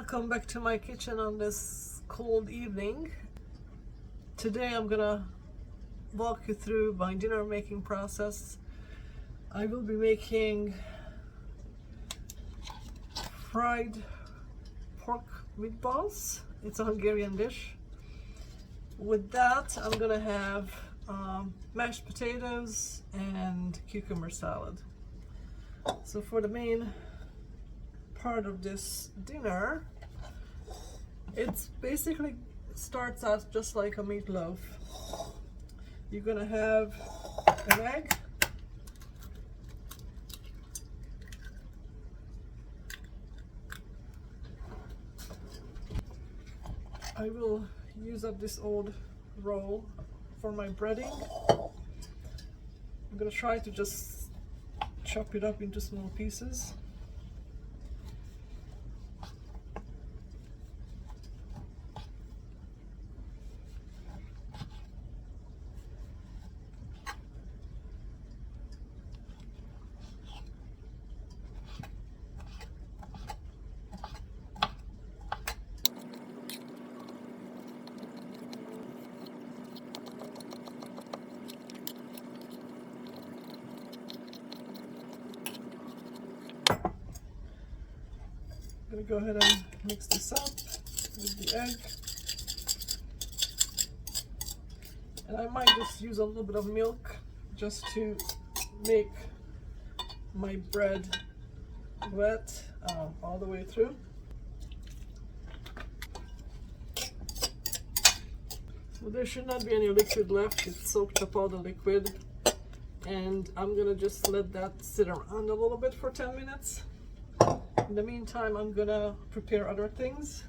Welcome back to my kitchen on this cold evening. Today I'm gonna walk you through my dinner making process. I will be making fried pork meatballs. It's a Hungarian dish. With that I'm gonna have mashed potatoes and cucumber salad. So for the main part of this dinner, it's basically starts out just like a meatloaf. You're gonna have an egg, I will use up this old roll for my breading. I'm gonna try to just chop it up into small pieces. I'm going to go ahead and mix this up with the egg, and I might just use a little bit of milk just to make my bread wet all the way through. So there should not be any liquid left. It's soaked up all the liquid, and I'm gonna just let that sit around a little bit for 10 minutes. In the meantime, I'm gonna prepare other things.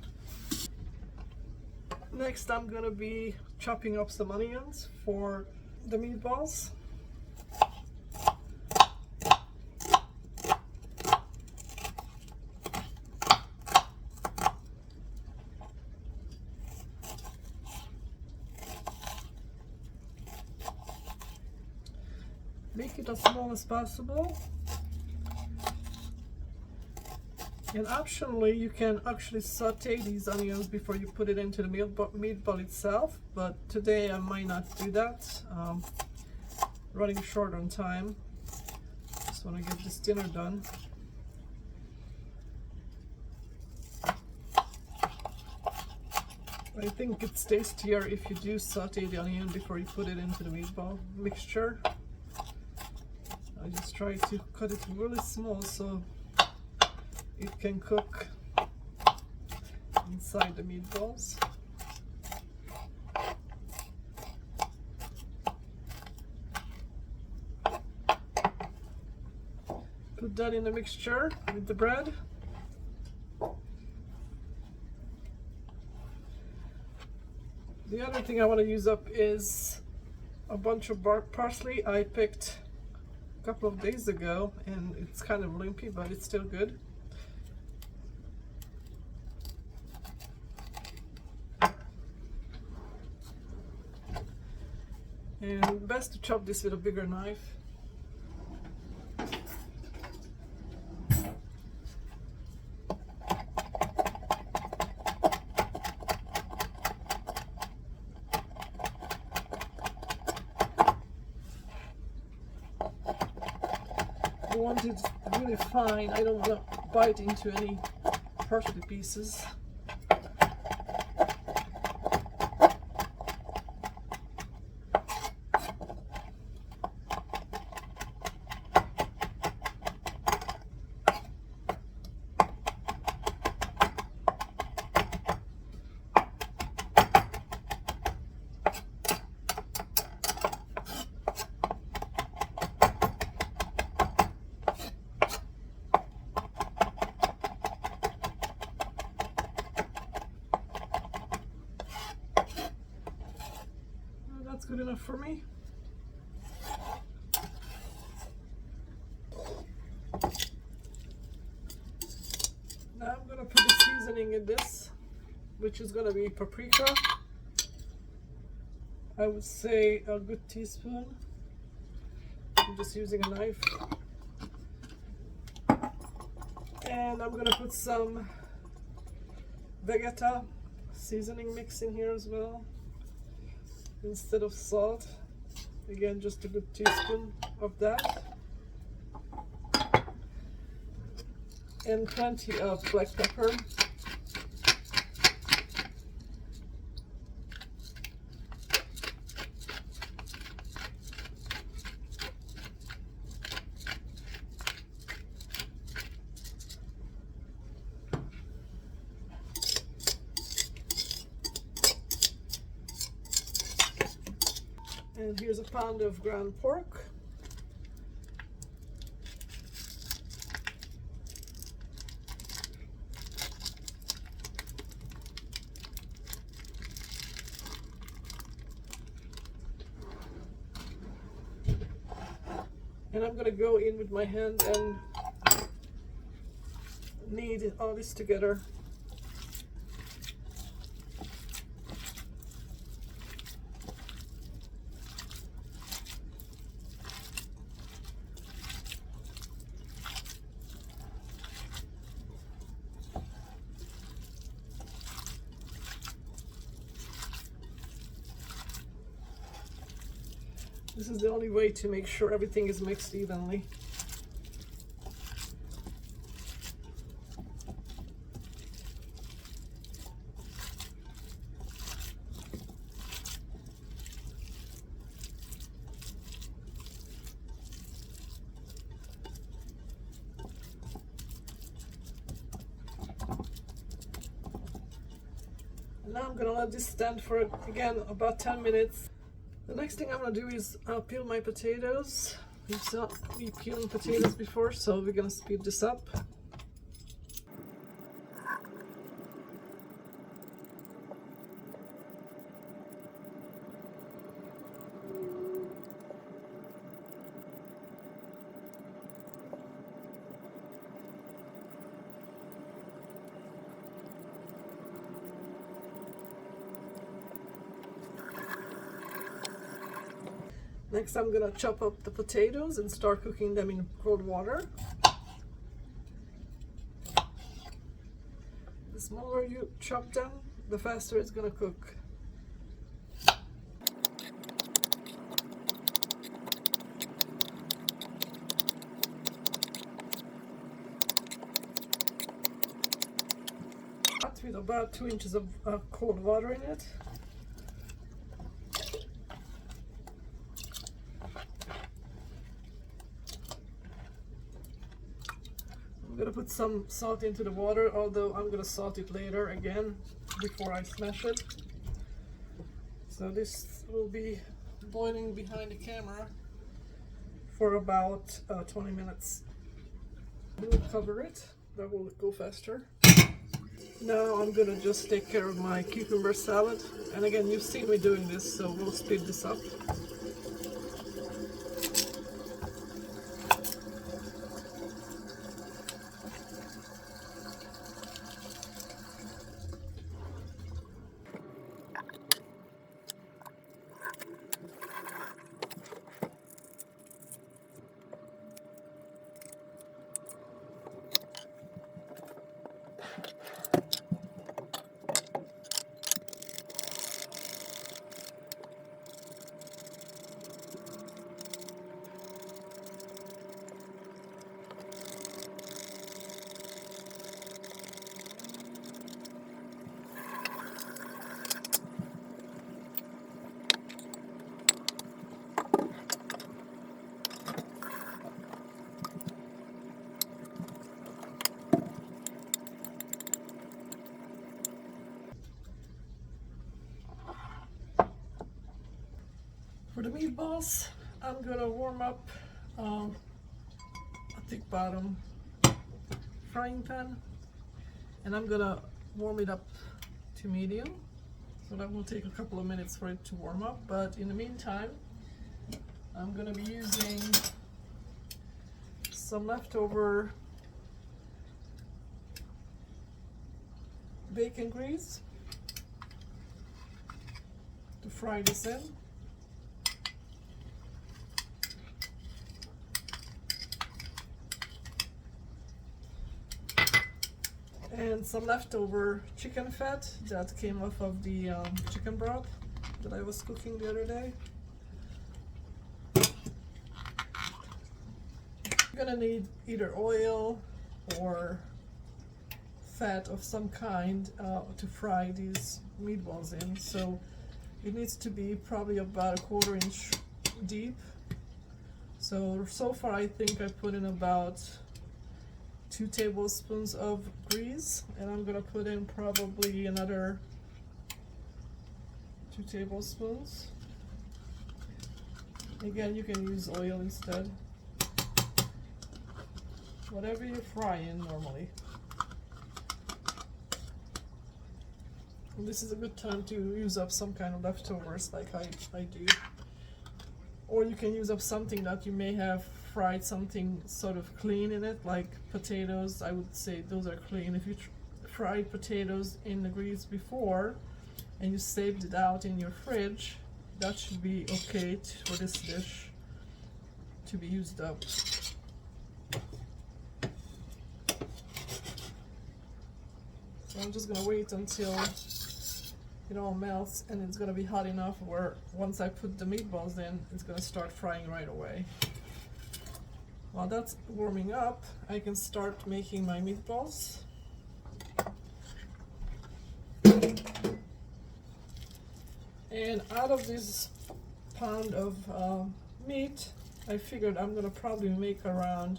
Next, I'm gonna be chopping up some onions for the meatballs. Make it as small as possible. And optionally, you can actually saute these onions before you put it into the meatball itself, but today I might not do that. Running short on time. Just want to get this dinner done. I think it's tastier if you do saute the onion before you put it into the meatball mixture. I just try to cut it really small so it can cook inside the meatballs. Put that in the mixture with the bread. The other thing I want to use up is a bunch of parsley I picked a couple of days ago, and it's kind of lumpy, but it's still good. And best to chop this with a bigger knife. I want it really fine. I don't want to bite into any parsley pieces. That's good enough for me. Now I'm gonna put the seasoning in this, which is gonna be paprika. I would say a good teaspoon. I'm just using a knife. And I'm gonna put some Vegeta seasoning mix in here as well instead of salt. Again, just a good teaspoon of that, and plenty of black pepper. And here's a pound of ground pork. And I'm gonna go in with my hand and knead all this together. This is the only way to make sure everything is mixed evenly. And now I'm going to let this stand for, again, about 10 minutes. The next thing I'm going to do is peel my potatoes. We've saw me peeling potatoes before, so we're going to speed this up. Next, I'm gonna chop up the potatoes and start cooking them in cold water. The smaller you chop them, the faster it's gonna cook. With about 2 inches of cold water in it. I'm gonna put some salt into the water, although I'm gonna salt it later again before I smash it. So this will be boiling behind the camera for about 20 minutes. We'll cover it, that will go faster. Now I'm gonna just take care of my cucumber salad, and again, you've seen me doing this, so we'll speed this up. For the meatballs, I'm gonna warm up a thick bottom frying pan, and I'm gonna warm it up to medium. So that will take a couple of minutes for it to warm up, but in the meantime, I'm gonna be using some leftover bacon grease to fry this in. and some leftover chicken fat that came off of the chicken broth that I was cooking the other day. You're gonna need either oil or fat of some kind to fry these meatballs in. So it needs to be probably about 1/4 inch deep. So far I think I put in about 2 tablespoons of grease, and I'm gonna put in probably another 2 tablespoons. Again, you can use oil instead. Whatever you fry in normally. And this is a good time to use up some kind of leftovers like I do. Or you can use up something that you may have fried something sort of clean in it, like potatoes. I would say those are clean. If you fried potatoes in the grease before and you saved it out in your fridge, that should be okay for this dish to be used up. So I'm just gonna wait until it all melts, and it's gonna be hot enough where once I put the meatballs in, it's gonna start frying right away. While that's warming up, I can start making my meatballs. And out of this pound of meat, I figured I'm gonna probably make around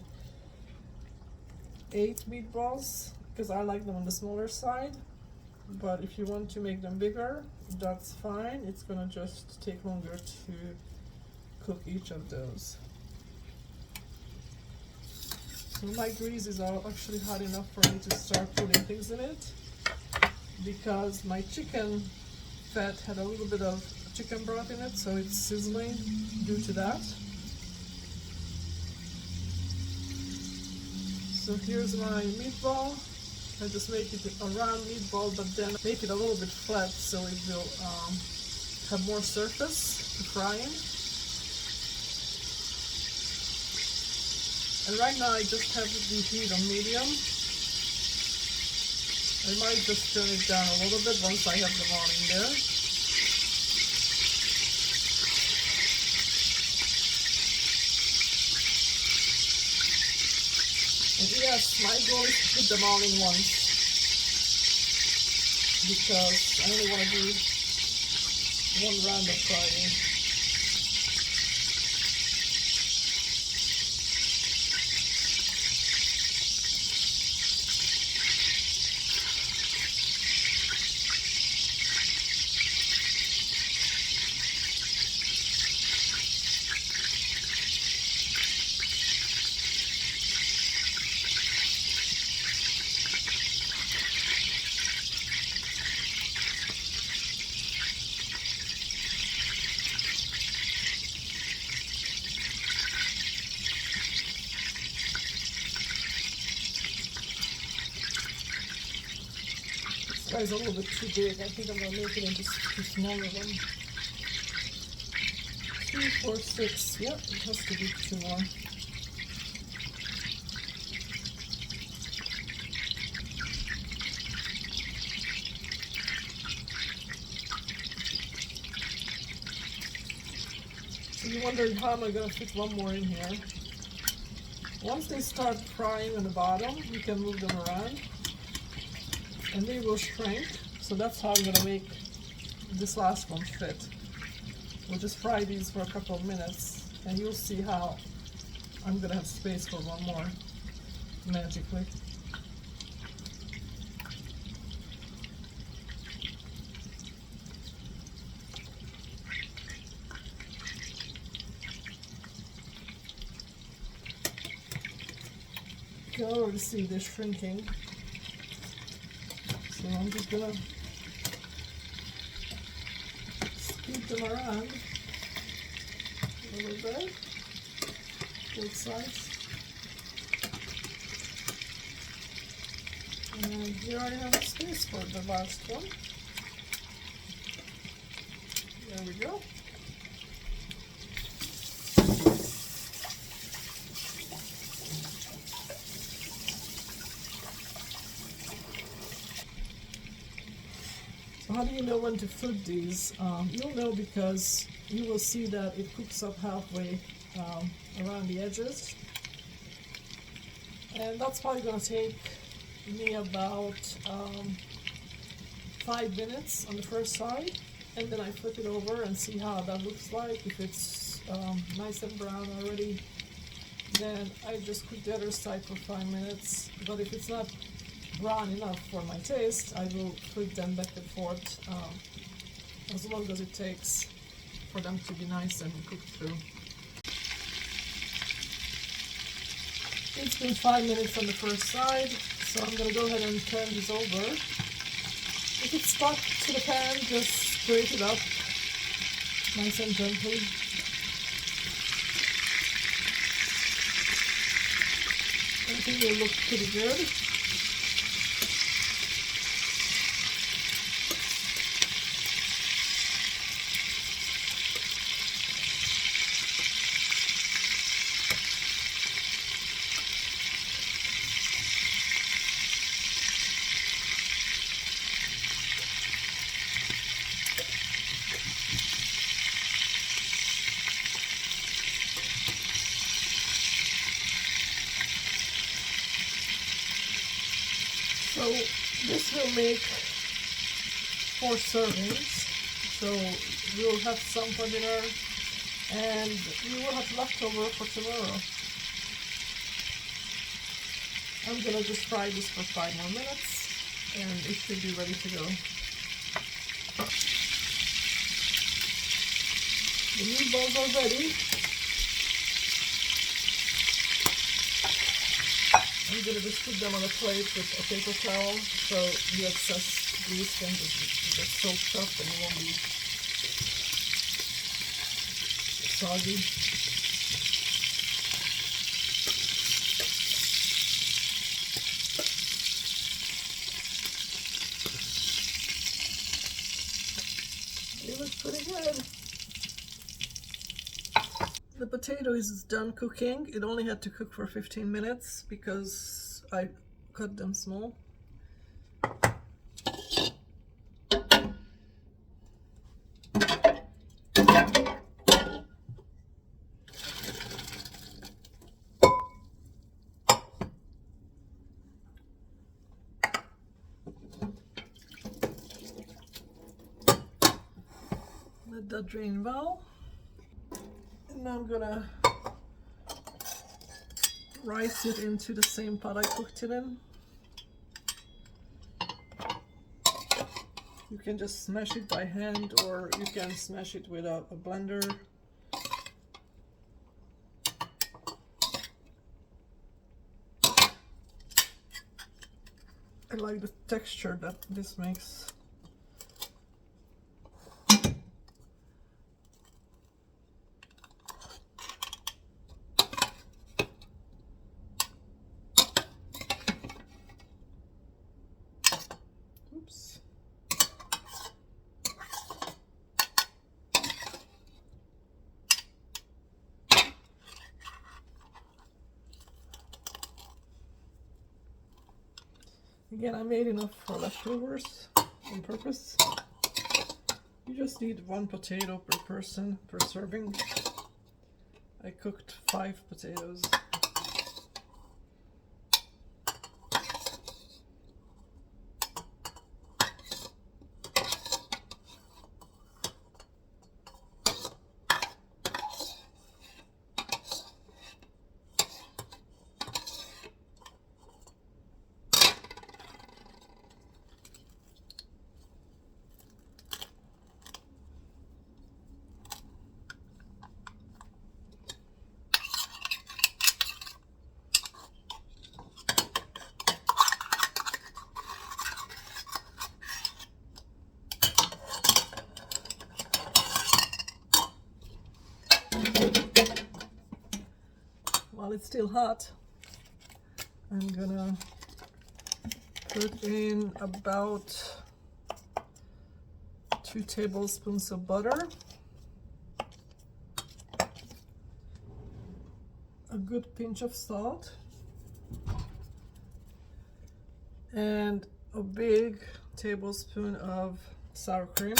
8 meatballs, because I like them on the smaller side. But if you want to make them bigger, that's fine. It's gonna just take longer to cook each of those. So my grease is actually hot enough for me to start putting things in it, because my chicken fat had a little bit of chicken broth in it, so it's sizzling due to that. So here's my meatball. I just make it a round meatball, but then make it a little bit flat so it will have more surface to fry in. And right now I just have the heat on medium. I might just turn it down a little bit once I have them all in there. And yes, my goal is to put them all in once, because I only want to do one round of frying. This guy's a little bit too big. I think I'm going to make it into 2 smaller ones. 2, 4, 6. Yep, it has to be 2 more. So you're wondering how am I going to fit one more in here. Once they start frying on the bottom, you can move them around and they will shrink. So that's how I'm going to make this last one fit. We'll just fry these for a couple of minutes and you'll see how I'm going to have space for one more magically. You can already see they're shrinking. So I'm just gonna scoop them around a little bit, both sides. And here I have space for the last one. There we go. How do you know when to flip these? You'll know because you will see that it cooks up halfway around the edges. And that's probably going to take me about 5 minutes on the first side. And then I flip it over and see how that looks like. If it's nice and brown already, then I just cook the other side for 5 minutes. But if it's not brown enough for my taste, I will flip them back and forth as long as it takes for them to be nice and cooked through. It's been 5 minutes on the first side, so I'm going to go ahead and turn this over. If it's stuck to the pan, just scrape it up nice and gently. I think it looks pretty good. So this will make 4 servings. So we'll have some for dinner and we will have leftover for tomorrow. I'm gonna just fry this for 5 more minutes and it should be ready to go. The meatballs are ready. I'm going to just put them on a plate with a paper towel so the excess grease can just get soaked up and it won't be soggy. It looks pretty good. The potato is done cooking. It only had to cook for 15 minutes because I cut them small. Let that drain well. And now I'm gonna rice it into the same pot I cooked it in. You can just smash it by hand or you can smash it with a blender. I like the texture that this makes. Oops. Again, I made enough for leftovers on purpose. You just need 1 potato per person per serving. I cooked 5 potatoes. While it's still hot, I'm gonna put in about 2 tablespoons of butter, a good pinch of salt, and a big tablespoon of sour cream.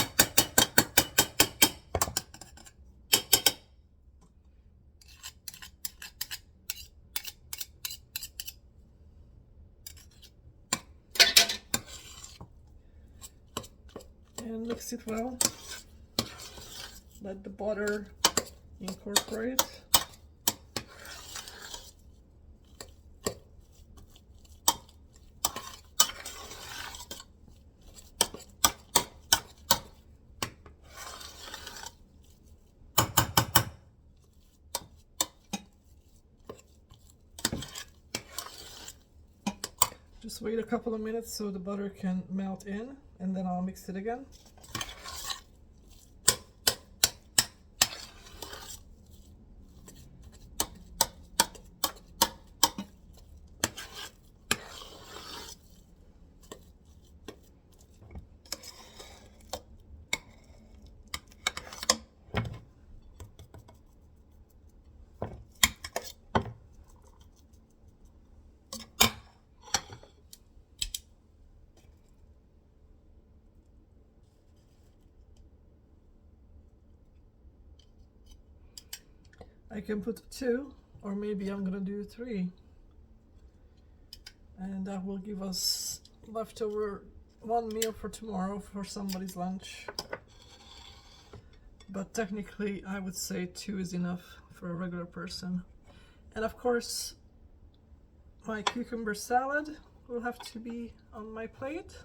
And mix it well. Let the butter incorporate. Just wait a couple of minutes so the butter can melt in, and then I'll mix it again. I can put 2, or maybe I'm gonna do 3, and that will give us leftover 1 meal for tomorrow for somebody's lunch. But technically I would say 2 is enough for a regular person. And of course my cucumber salad will have to be on my plate.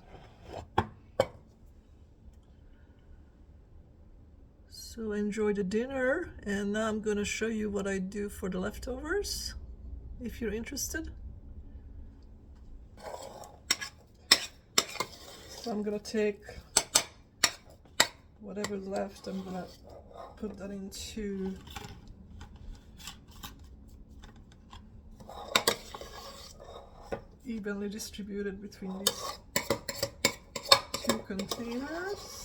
So enjoy the dinner, and now I'm going to show you what I do for the leftovers, if you're interested. So I'm going to take whatever's left, I'm going to put that into evenly distributed between these 2 containers.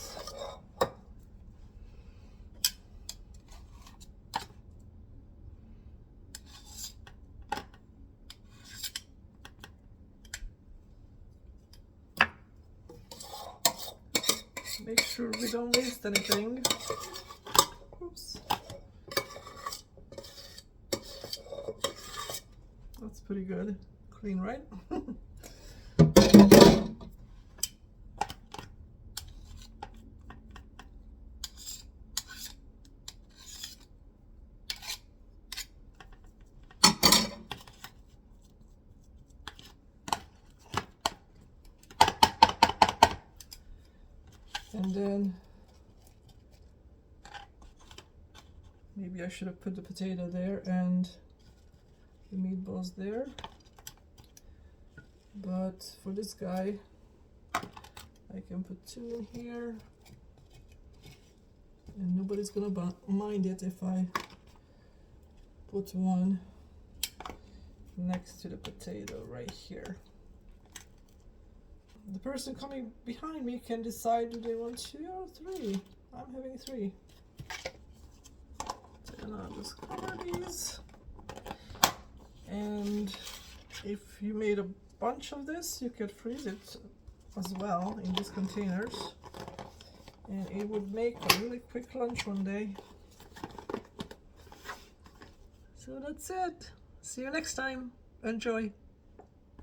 Make sure we don't waste anything. Oops. That's pretty good. Clean, right? And then maybe I should have put the potato there and the meatballs there. But for this guy, I can put 2 in here, and nobody's gonna mind it if I put 1 next to the potato right here. The person coming behind me can decide, do they want 2 or 3? I'm having 3. And I'll just cover these. And if you made a bunch of this, you could freeze it as well in these containers, and it would make a really quick lunch one day. So that's it. See you next time. Enjoy.